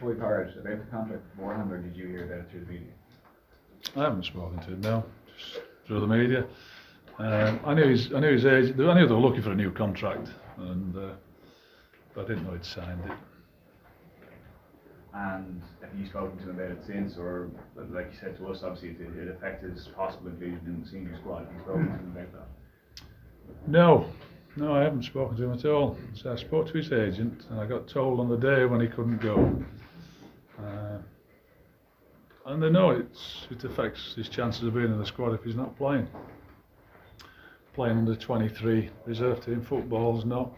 Troy Parrott about the contract beforehand, or did you hear about it through the media? I haven't spoken to him now, just through the media. I knew his age. I knew they were looking for a new contract, and but I didn't know he'd signed it. And have you spoken to him about it since, or like you said to us, obviously it affected his possible inclusion in the senior squad? Have you spoken to him about that? No, I haven't spoken to him at all. So I spoke to his agent, and I got told on the day when he couldn't go. And they know it affects his chances of being in the squad if he's not playing. Playing under 23 reserve team football is not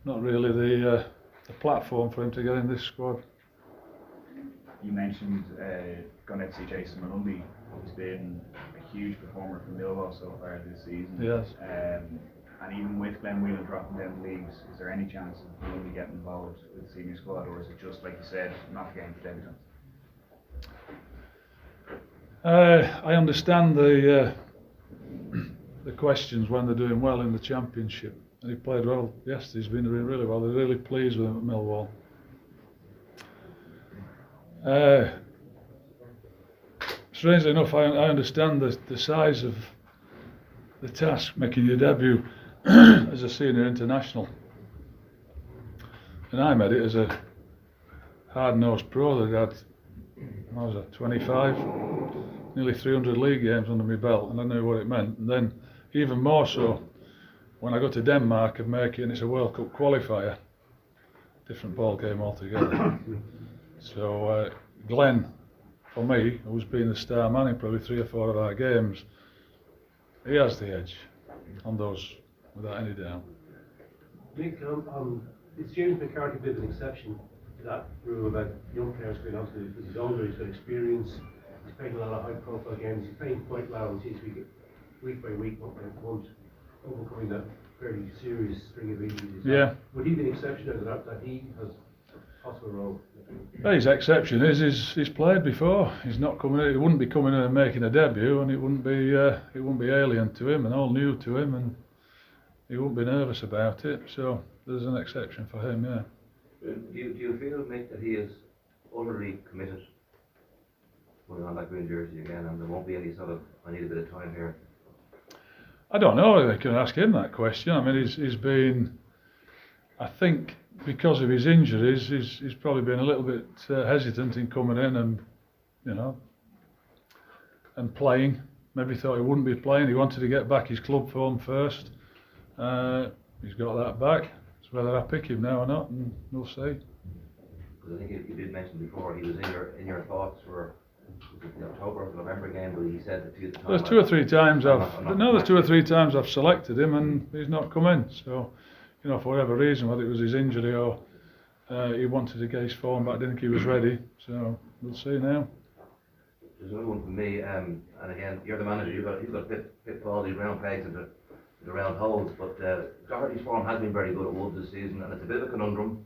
really the platform for him to get in this squad. You mentioned going out to see Jason Malumbi, who's been a huge performer for Millwall so far this season. Yes. And even with Glenn Whelan dropping down the leagues, is there any chance of Malumbi getting involved with the senior squad, or is it just, like you said, not a game for debutants? I understand the questions when they're doing well in the Championship, and he played well yesterday. He's been doing really well. They're really pleased with him at Millwall. Strangely enough, I understand the size of the task making your debut as a senior international, and I made it as a hard-nosed pro that had, I was at 25, nearly 300 league games under my belt, and I knew what it meant. And then even more so when I got to Denmark and making it's a World Cup qualifier, different ball game altogether. So Glenn, for me, who's been the star man in probably 3 or 4 of our games, he has the edge on those without any doubt. Mick, is James McCarthy a bit of an exception to that rule about young players being obviously because he's older, he's got experience, he's playing a lot of high profile games, he's playing quite well and seems to be week by week, month by month, overcoming that fairly serious string of injuries. Yeah. Would he be an exception to that he has a possible role? His exception is he's played before. He's not coming. He wouldn't be coming in and making a debut, and it wouldn't be alien to him and all new to him, and he wouldn't be nervous about it. So there's an exception for him, yeah. Do you feel, Mick, that he is utterly committed putting on that green jersey again, and there won't be any sort of I need a bit of time here? I don't know. I can ask him that question. I mean, he's been. I think because of his injuries, he's probably been a little bit hesitant in coming in and, and playing. Maybe thought he wouldn't be playing. He wanted to get back his club form first. He's got that back. It's whether I pick him now or not, and we'll see. Because I think you did mention before he was in your thoughts for the October or November game, but he said that to you at the time. There's 2 or 3 times there's 2 or 3 times I've selected him and he's not come in. So, for whatever reason, whether it was his injury or he wanted to get his form back, didn't think he was ready. So we'll see now. There's another one from me, and again, you're the manager. You've got to fit all these round pegs into the round holes. But Doherty's form has been very good at Wolves this season, and it's a bit of a conundrum.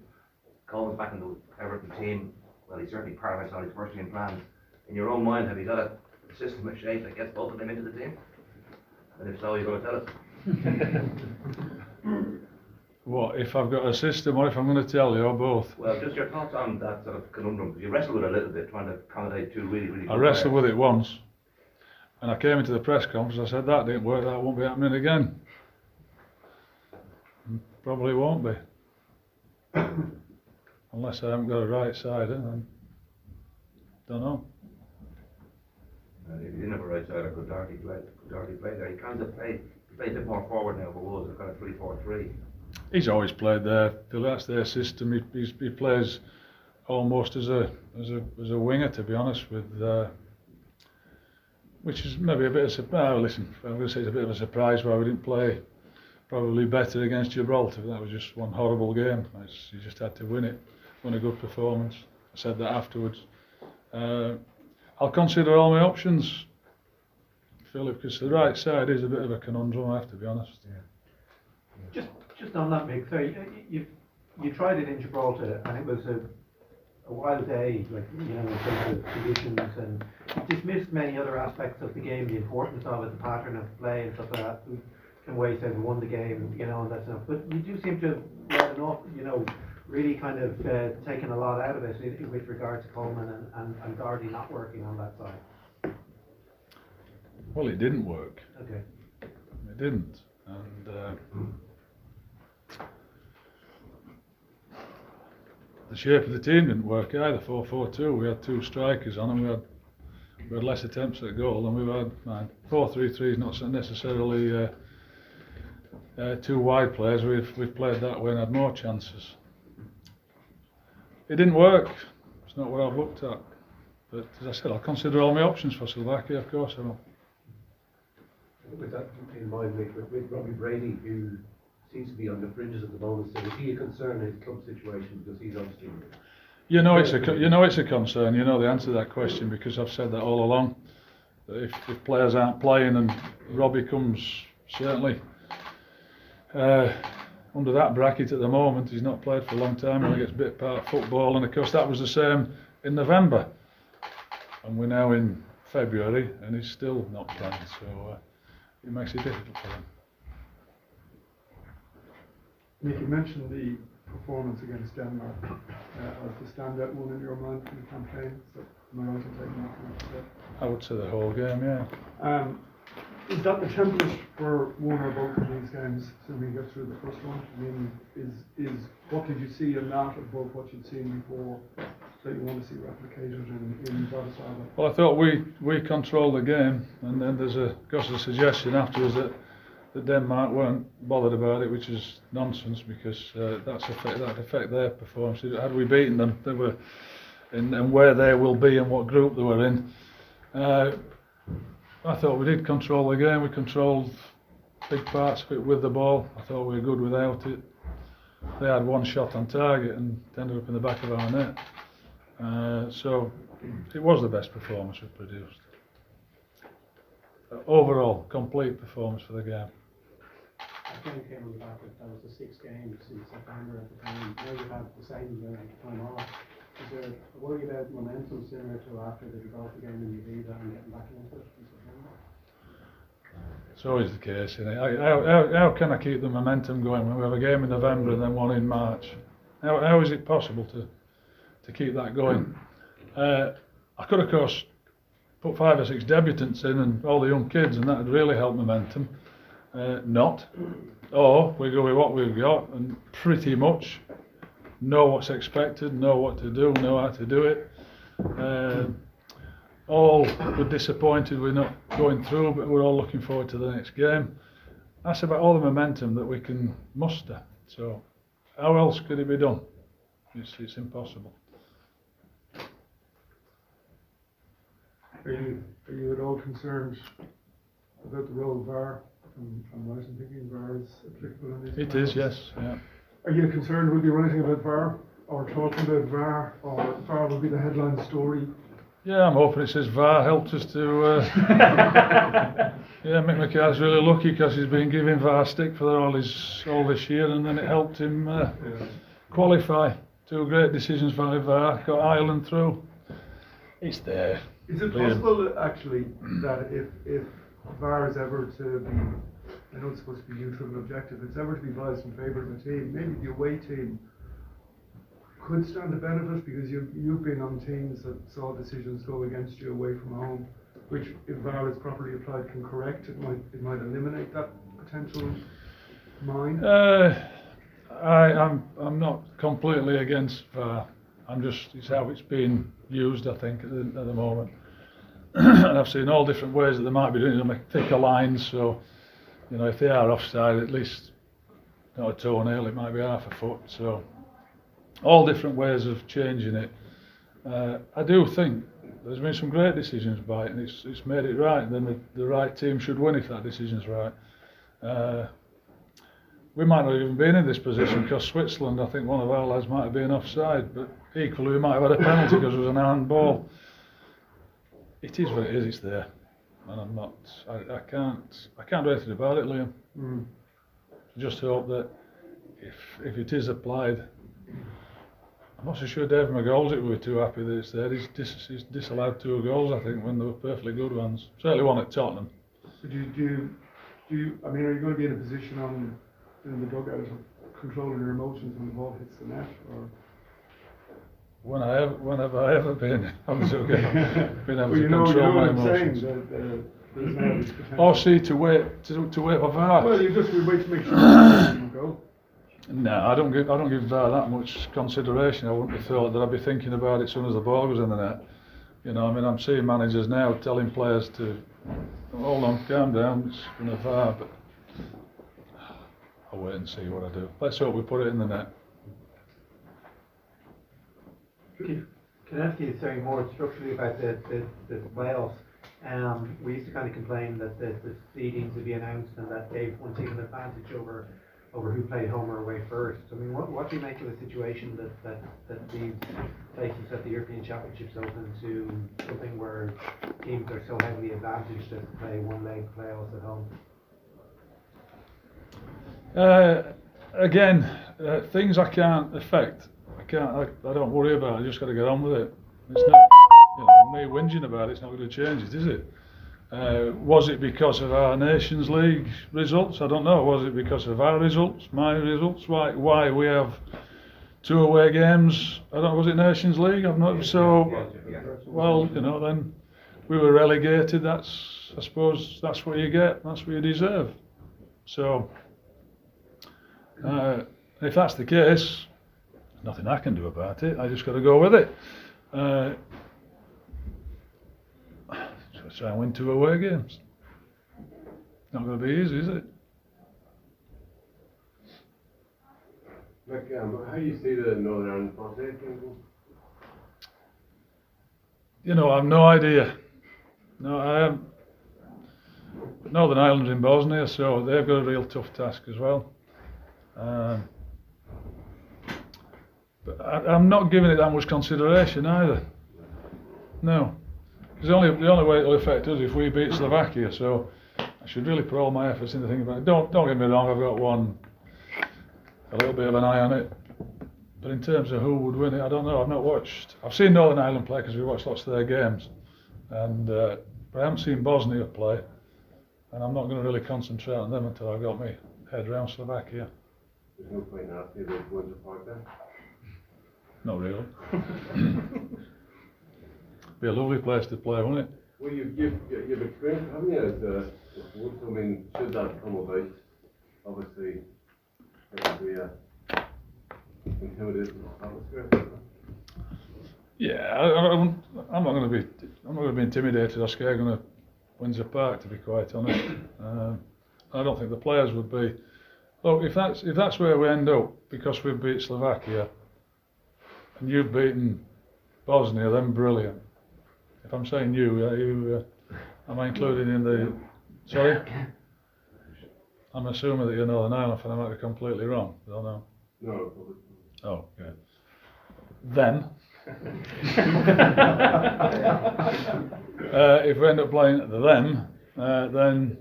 Coleman's back in the Everton team. Well, he's certainly part of his first team plans. In your own mind, have you got a system of shape that gets both of them into the team? And if so, you're going to tell us. What, if I've got a system or if I'm going to tell you, or both? Well, just your thoughts on that sort of conundrum, because you wrestled with it a little bit, trying to accommodate 2 really good I wrestled with it once, and I came into the press conference, I said, that didn't work, that won't be happening again. Probably won't be. Unless I haven't got a right side, then don't know. If you didn't have a right side, or could Doherty play there? He kind of plays a bit more forward now for Wolves, kind of 3-4-3. He's always played there. That's their system. He plays almost as a winger, to be honest, with which is maybe a bit of a surprise. Listen, I'm going to say it's a bit of a surprise why we didn't play probably better against Gibraltar. That was just one horrible game. You just had to win it. Won a good performance. I said that afterwards. I'll consider all my options, Philip, because the right side is a bit of a conundrum, I have to be honest. Yeah. Just on that, Mick, sorry, you tried it in Gibraltar and it was a wild day, like, in terms of conditions, and you dismissed many other aspects of the game, the importance of it, the pattern of play and stuff like that. We can wait and won the game, and that's enough. But you do seem to have let an really kind of taken a lot out of it with regard to Coleman and Gardaí not working on that side. Well, it didn't work. Okay. It didn't. And the shape of the team didn't work either. 4-4-2. We had two strikers on, and we had less attempts at goal than we've had. 4-3-3 is not necessarily two wide players. We've played that way and had more chances. It didn't work. It's not what I've looked at. But as I said, I'll consider all my options for Slovakia. Of course I will. With that in mind, with Robbie Brady, who seems to be on the fringes at the moment, so is he a concern in his club situation, because he's obviously... You know it's a concern. You know the answer to that question, because I've said that all along. That if players aren't playing and Robbie comes certainly under that bracket at the moment, he's not played for a long time and he gets bit part of football, and of course that was the same in November, and we're now in February and he's still not playing, so it makes it difficult for him. Mick, you mentioned the performance against Denmark as the standout one in your mind from the campaign. So am I right in taking that? I would say the whole game, yeah. Is that the template for one or both of these games, assuming you get through the first one? I mean, is what did you see in that above what you'd seen before that you want to see replicated in Bratislava? Well, I thought we controlled the game, and then there's a suggestion afterwards that Denmark weren't bothered about it, which is nonsense, because that affect their performance. Had we beaten them, they were and where they will be and what group they were in. I thought we did control the game. We controlled big parts of it with the ball. I thought we were good without it. They had one shot on target and ended up in the back of our net. So it was the best performance we've produced. Overall, complete performance for the game. I think came on the back that was the 6th game since September at the time. Now you have the second time off. Is there a worry about momentum similar to after the Gibraltar game in Ibiza and getting back into it in September? It's always the case, isn't it? How can I keep the momentum going when we have a game in November and then one in March? How is it possible to keep that going? I could, of course, put 5 or 6 debutants in and all the young kids, and that would really help momentum. Not. Or we go with what we've got and pretty much know what's expected, know what to do, know how to do it. All were disappointed we're not going through, but we're all looking forward to the next game. That's about all the momentum that we can muster. So how else could it be done? It's impossible. Are you at all concerned about the role of VAR? I'm right in thinking VAR is applicable in these It matters. is, yes. Yeah. Are you concerned we'll be writing about VAR or talking about VAR, or VAR will be the headline story? Yeah, I'm hoping it says VAR helped us to. Yeah, Mick McCarthy's really lucky because he's been giving VAR stick for all this year, and then it helped him qualify. 2 great decisions by VAR, got Ireland through. It's there. Is it possible actually that if VAR is ever to be, I know it's supposed to be neutral and objective, it's ever to be biased in favour of a team, maybe the away team could stand to benefit, because you've been on teams that saw decisions go against you away from home, which if VAR is properly applied can correct. It might eliminate that potential mine. I'm not completely against VAR. It's how it's being used, I think, at the moment. And I've seen all different ways that they might be doing it to make thicker lines, so if they are offside, at least not a toenail, it might be half a foot. So all different ways of changing it. I do think there's been some great decisions by it, and it's made it right, and then the right team should win if that decision's right. We might not have even been in this position because Switzerland, I think one of our lads might have been offside, but equally we might have had a penalty because it was an handball. It is what it is, it's there. And I can't do anything about it, Liam. Just hope that if it is applied, I'm not so sure Dave McGoldrick would be too happy that it's there. He's disallowed 2 goals, I think, when they were perfectly good ones. Certainly one at Tottenham. So do you, are you going to be in a position in the dugout of controlling your emotions when the ball hits the net, or? When have I ever been able to Well, control you know my what I'm saying, emotions? that there's now this potential. Or see to wait for VAR. Well, you just wait to make sure you go. No, I don't give VAR that much consideration. I wouldn't have thought that I'd be thinking about it as soon as the ball was in the net. You know, I mean, I'm seeing managers now telling players to hold on, calm down, it's going to VAR, but I'll wait and see what I do. Let's hope we put it in the net. Can I ask you, sorry, more structurally about the playoffs? We used to kind of complain that the seedings would be announced and that gave one team an advantage over who played home or away first. I mean, what do you make of the situation that these places at the European Championships open to something where teams are so heavily advantaged to play one leg playoffs at home? Again, things I can't affect. I don't worry about it. I just got to get on with it. It's not, you know, me whinging about it's not going to change it, is it? Was it because of our Nations League results? I don't know. Was it because of our results, my results? Why we have 2 away games? I don't know. Was it Nations League? I've not. So, well, you know, then we were relegated. I suppose that's what you get. That's what you deserve. So, if that's the case, nothing I can do about it. I just got to go with it. Try and win 2 away games. Not going to be easy, is it? Mick, how do you see the Northern Ireland Francais game? You know, I have no idea. No, I am. Northern Ireland's in Bosnia, so they've got a real tough task as well. But I'm not giving it that much consideration either. No. Because the only way it'll affect us if we beat Slovakia, so I should really put all my efforts into thinking about it. Don't get me wrong, I've got a little bit of an eye on it. But in terms of who would win it, I don't know. I've not watched. I've seen Northern Ireland play because we watched lots of their games, but I haven't seen Bosnia play, and I'm not going to really concentrate on them until I've got my head around Slovakia. There's no point in asking about Windsor Park then? Not really. Be a lovely place to play, wouldn't it? Well, you've experienced, haven't you, as a sports? I mean, should that come about, obviously, it would be a intimidating atmosphere. Yeah, I'm not going to be intimidated or scared going to Windsor Park, to be quite honest. I don't think the players would be. Look, if that's where we end up because we've beat Slovakia and you've beaten Bosnia, then brilliant. If I'm saying you, am I included in the? Sorry, I'm assuming that you're Northern Ireland fan. I might be completely wrong. I don't know. No. Oh, yeah. Then, if we end up playing them, then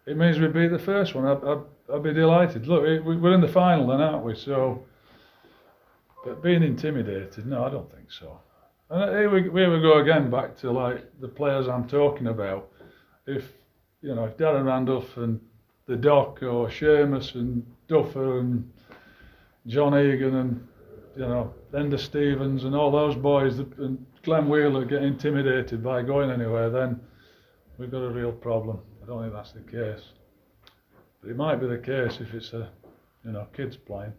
it means we beat the first one. I'd be delighted. Look, we're in the final then, aren't we? So, but being intimidated, no, I don't think so. And here we go again, back to like the players I'm talking about. If Darren Randolph and the Doc or Seamus and Duffer and John Egan and Enda Stevens and all those boys and Glenn Wheeler get intimidated by going anywhere, then we've got a real problem. I don't think that's the case. But it might be the case if it's kids playing.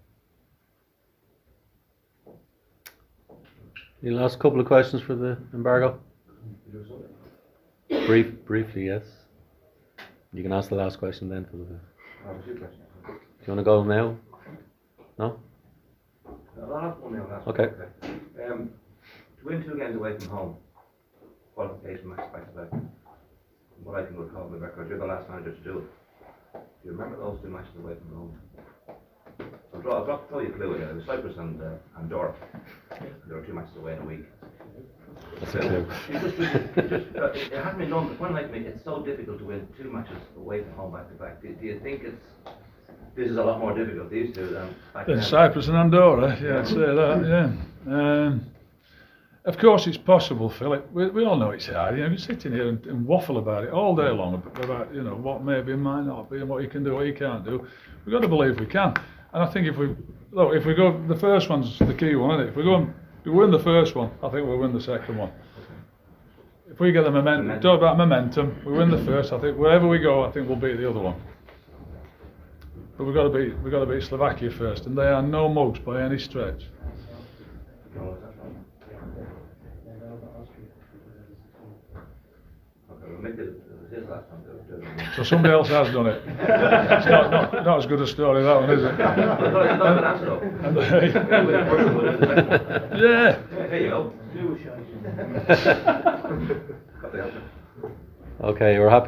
Any last couple of questions for the embargo? Briefly, yes. You can ask the last question then. Do you want to go now? No? I'll ask one now. Okay. To win 2 games away from home, qualification match back to back. What I can recall the record, you're the last manager to do it. Do you remember those 2 matches away from home? I'll throw you a clue here. It was Cyprus and Andorra. There were 2 matches away in a week. That's a clue. It hasn't been done. One like me, it's so difficult to win 2 matches away from home back to back. Do you think this is a lot more difficult, these 2 than back then? Cyprus and Andorra, yeah, I'd say that, yeah. Of course it's possible, Philip. We all know it's hard. You're sitting here and waffle about it all day long, about what maybe and might not be and what you can do, what you can't do. We've got to believe we can. And I think if we go, the first one's the key one, isn't it? If we win the first one, I think we'll win the second one. If we get the momentum, talk about momentum, we win the first, I think wherever we go, I think we'll beat the other one. But we've got to beat Slovakia first, and they are no mugs by any stretch. So somebody else has done it. It's not as good a story, that one, is it? Yeah. There you go. Okay, we're happy.